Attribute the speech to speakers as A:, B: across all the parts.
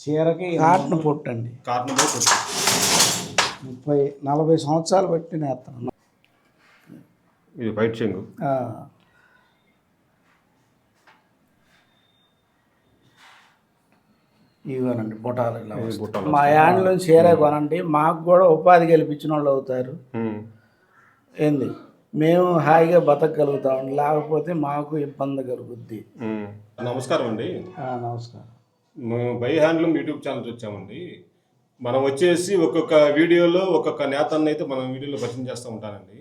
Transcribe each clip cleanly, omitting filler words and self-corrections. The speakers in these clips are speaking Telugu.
A: చీరకి కాటన్ పొట్టు అండి.
B: కాటన్ బై పొట్టు
A: 30-40 సంవత్సరాలు బట్టి నేస్తాను.
B: ఇది వైట్ చెంగు.
A: ఇవ్వనండి బుటాలు ఇలా మా యాండ్లో చీర కొనండి, మాకు కూడా ఉపాధి కల్పించిన వాళ్ళు అవుతారు. ఏంది మేము హాయిగా బతకగలుగుతామండి, లేకపోతే మాకు ఇబ్బంది కలుగుద్ది.
B: నమస్కారం అండి.
A: నమస్కారం.
B: మేము బై హ్యాండ్లూమ్ యూట్యూబ్ ఛానల్ వచ్చామండి. మనం వచ్చేసి ఒక్కొక్క వీడియోలో ఒక్కొక్క నేతన్ని అయితే మనం వీడియోలో పరిచయం చేస్తూ ఉంటానండి.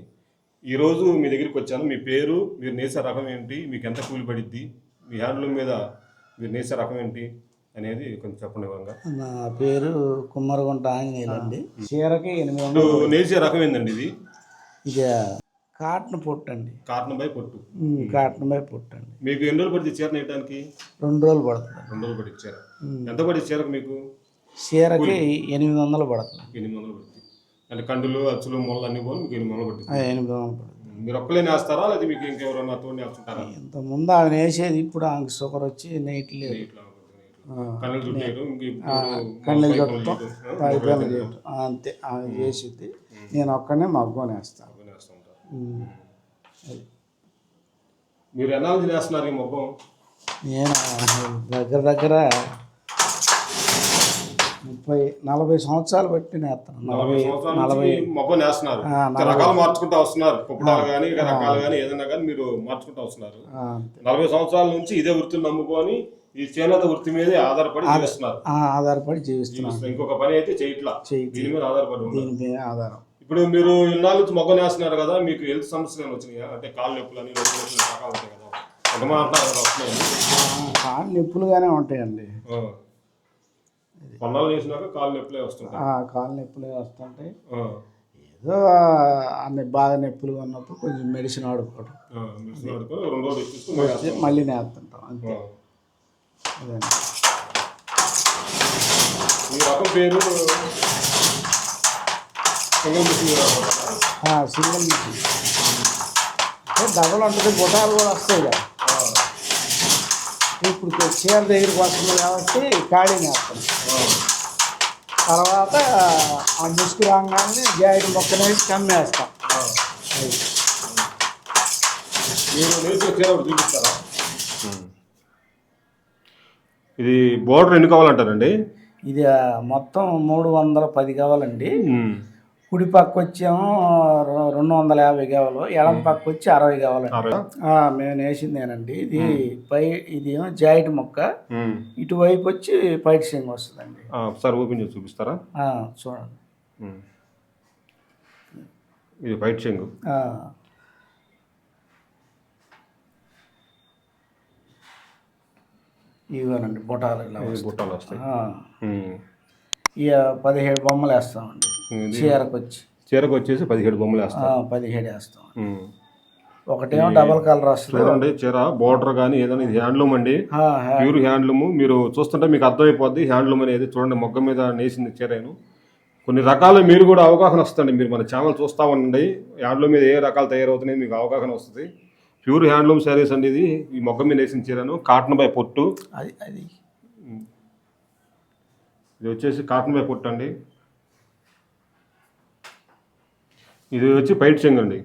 B: ఈరోజు మీ దగ్గరికి వచ్చాను. మీ పేరు, మీరు నేసే రకం ఏంటి, మీకు ఎంత కూలి పడిద్ది, మీ హ్యాండ్లూమ్ మీద మీరు నేసే రకం ఏంటి అనేది కొంచెం చెప్పండి వివరంగా.
A: నా పేరు కుమ్మరగుంట ఆంజనేయులు అండి. చీరకి 800.
B: నేసే రకం ఏందండి ఇది?
A: ఇది కాటన్ పొట్టు అండి.
B: కాటన్ బై పొట్టు.
A: కాటన్ బై పొట్టు అండి.
B: మీకు ఎన్ని రోజులు పడుతుంది చీర నేయడానికి?
A: 2 రోజులు పడుతుంది.
B: 2 రోజులు పడుతుంది చీర. ఎంత పడుతుంది చీరకు మీకు?
A: చీరకి 800 పడుతుంది.
B: 800 పడుతుంది. అంటే కండులు, అచ్చులు, మొళ్ళు అన్ని పోయి మీకు 800 పడుతుంది.
A: 800 పడుతుంది.
B: మీరు ఒక్కలే నేస్తారా లేదా మీకు ఇంకెవరన్నా తోడు నేస్తుంటారా?
A: ఇంత ముందు ఆమె నేసేది, ఇప్పుడు ఆమెకి షుగర్ వచ్చి నేయట్లేదు.
B: కళ్ళు చుట్టేయడం,
A: కళ్ళు చుట్టం, పైపైన చేయటం అంతే ఆమె చేసిద్ది. నేను ఒక్కనే మగ్గం నేస్తాను.
B: మీరు ఎన్నాళ్ళు చేస్తున్నారు ఈ మొగ్గం?
A: నేను దగ్గర 30-40 సంవత్సరాలు బట్టి నేస్తాను.
B: 40 మొగ్గం నేస్తున్నారు. రకాలు మార్చుకుంటూ వస్తున్నారు. కుప్పడాలు కానీ రకాలు కానీ ఏదైనా కానీ మీరు మార్చుకుంటూ వస్తున్నారు. 40 సంవత్సరాల నుంచి ఇదే వృత్తిని నమ్ముకొని ఈ చేనేత వృత్తి మీదే ఆధారపడి జీవిస్తున్నారు. ఇంకొక పని అయితే చేయట్లా, దీని మీద ఆధారపడి
A: ఆధారం.
B: ఇప్పుడు మీరు ఇన్నాళ్ళ నుంచి మొగ్గ నేస్తున్నారు కదా, మీకు హెల్త్ సమస్యలు వచ్చినాయా? అంటే కాళ్ళు నొప్పులు అని రకాలు ఉంటాయి కదా,
A: కాళ్ళు నొప్పులుగానే ఉంటాయండి.
B: కొన్నాళ్ళు వేసినాక కాళ్ళు నొప్పులే వస్తుంటాయి.
A: కాళ్ళు నొప్పులే వస్తుంటాయి. ఏదో అన్ని బాగా నొప్పులుగా ఉన్నప్పుడు కొంచెం మెడిసిన్ వాడుకోవడం,
B: 2 రోజులు
A: మళ్ళీ నేస్తుంటాం అంతే. అదే
B: మీ రకం పేరు సింగిల్ మిషన్.
A: డబల్ ఉంటుంది, బుటాలు కూడా వస్తాయి కదా. ఇప్పుడు చీర దగ్గరికి వస్తుంది కాబట్టి ఖాళీ నేస్తాం. తర్వాత ఆ ముసుగు రాగానే జాయిడ్ మొక్కనేసి కమ్మేస్తాం.
B: చూపిస్తారా? ఇది బోర్డర్ ఎన్ని కావాలంటారండి?
A: ఇది మొత్తం 310 కావాలండి. కుడి పక్క వచ్చేమో 250 కావాలి, ఎడమ పక్క వచ్చి 60 కావాలండి. మేము వేసిందేనండి. ఇది ఏమో జాయిట్ మొక్క, ఇటువైపు వచ్చి పైట్ సింగ్ వస్తుందండి.
B: ఒకసారి ఓపెన్ చేసి చూపిస్తారా?
A: చూడండి,
B: ఇది పైట్ సింగ్.
A: ఇవ్వనండి బుటాలు ఇలా
B: బుట్టాలు వస్తాయి.
A: ఇక 17 బొమ్మలు వేస్తామండి.
B: చీరకు వచ్చేసి 17 బొమ్మలు వేస్తాం.
A: 17 వేస్తాం. ఒకటేమో డబల్ కలర్ వస్తుంది.
B: చూడండి చీర బోర్డర్ కానీ ఏదైనా ఇది హ్యాండ్లూమ్ అండి, ప్యూర్ హ్యాండ్లూమ్. మీరు చూస్తుంటే మీకు అర్థమైపోద్ది హ్యాండ్లూమ్ అనేది. చూడండి మొగ్గ మీద నేసింది చీరను. కొన్ని రకాలు మీరు కూడా అవగాహన వస్తుంది. మీరు మన ఛానల్ చూస్తూ ఉండండి, హ్యాండ్లూమ్ మీద ఏ రకాలు తయారవుతున్నాయి మీకు అవగాహన వస్తుంది. ప్యూర్ హ్యాండ్లూమ్ శారీస్ అండి ఇది. ఈ మొగ్గ మీద వేసిన చీరను కాటన్ బై పొట్టు. ఇది వచ్చేసి కాటన్ బై పొట్టు అండి. ఇది వచ్చి పైట్ చెంగ్ అండి.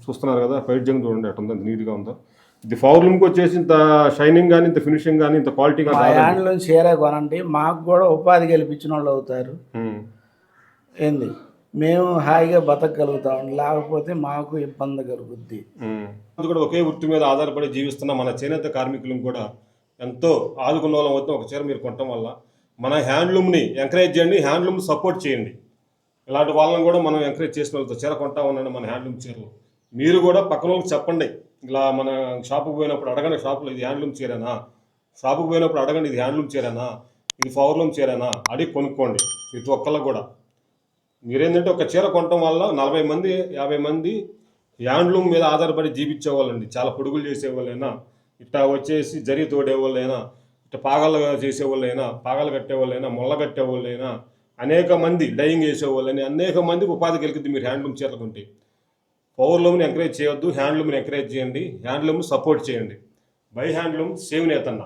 B: చూస్తున్నారు కదా పైట్ చెంగ్, చూడండి ఎట్లా ఉందో, నీట్గా ఉందో. ఇది పవర్లూమ్కి వచ్చేసి ఇంత షైనింగ్ కానీ, ఇంత ఫినిషింగ్ కానీ, ఇంత క్వాలిటీ కానీ
A: హ్యాండ్లూమ్ చీర కొనండి, మాకు కూడా ఉపాధి కల్పించిన వాళ్ళు అవుతారు. ఏంది మేము హాయిగా బతకగలుగుతామండి, లేకపోతే మాకు ఇబ్బంది కలుగుద్ది.
B: కూడా ఒకే వృత్తి మీద ఆధారపడి జీవిస్తున్న మన చేనేత కార్మికులను కూడా ఎంతో ఆదుకున్న వాళ్ళం అవుతాం ఒక చీర మీరు కొనటం వల్ల. మన హ్యాండ్లూమ్ని ఎంకరేజ్ చేయండి, హ్యాండ్లూమ్ సపోర్ట్ చేయండి. ఇలాంటి వాళ్ళని కూడా మనం ఎంకరేజ్ చేసిన వాళ్ళతో చీర కొంటా ఉండండి మన హ్యాండ్లూమ్ చీరలు. మీరు కూడా పక్కన వాళ్ళకి చెప్పండి, ఇలా మన షాపుకి పోయినప్పుడు అడగండి, షాపులో ఇది హ్యాండ్లూమ్ చీరేనా, షాపుకి పోయినప్పుడు అడగండి ఇది హ్యాండ్లూమ్ చీరేనా, ఇది పవర్లూమ్ చీరేనా, అడిగి కొనుక్కోండి. ప్రతి ఒక్కళ్ళకి కూడా మీరేంటంటే ఒక చీర కొనటం వల్ల 40 మంది 50 మంది హ్యాండ్లూమ్ మీద ఆధారపడి జీవించేవాళ్ళండి. చాలా పొడుగులు చేసేవాళ్ళైనా, ఇట్లా వచ్చేసి జరి తోడేవాళ్ళైనా, ఇట్లా పాగాలు చేసేవాళ్ళైనా, పాగాలు కట్టేవాళ్ళైనా, మొల్ల కట్టేవాళ్ళైనా, అనేక మంది డైయింగ్ చేసేవాళ్ళని అనేక మందికి ఉపాధి కలిగిద్ది మీరు హ్యాండ్లూమ్ చీరలు కొంటే. పవర్లూమ్ని ఎంకరేజ్ చేయొద్దు, హ్యాండ్లూమ్ని ఎంకరేజ్ చేయండి, హ్యాండ్లూమ్ని సపోర్ట్ చేయండి. By handloom save Nethanna.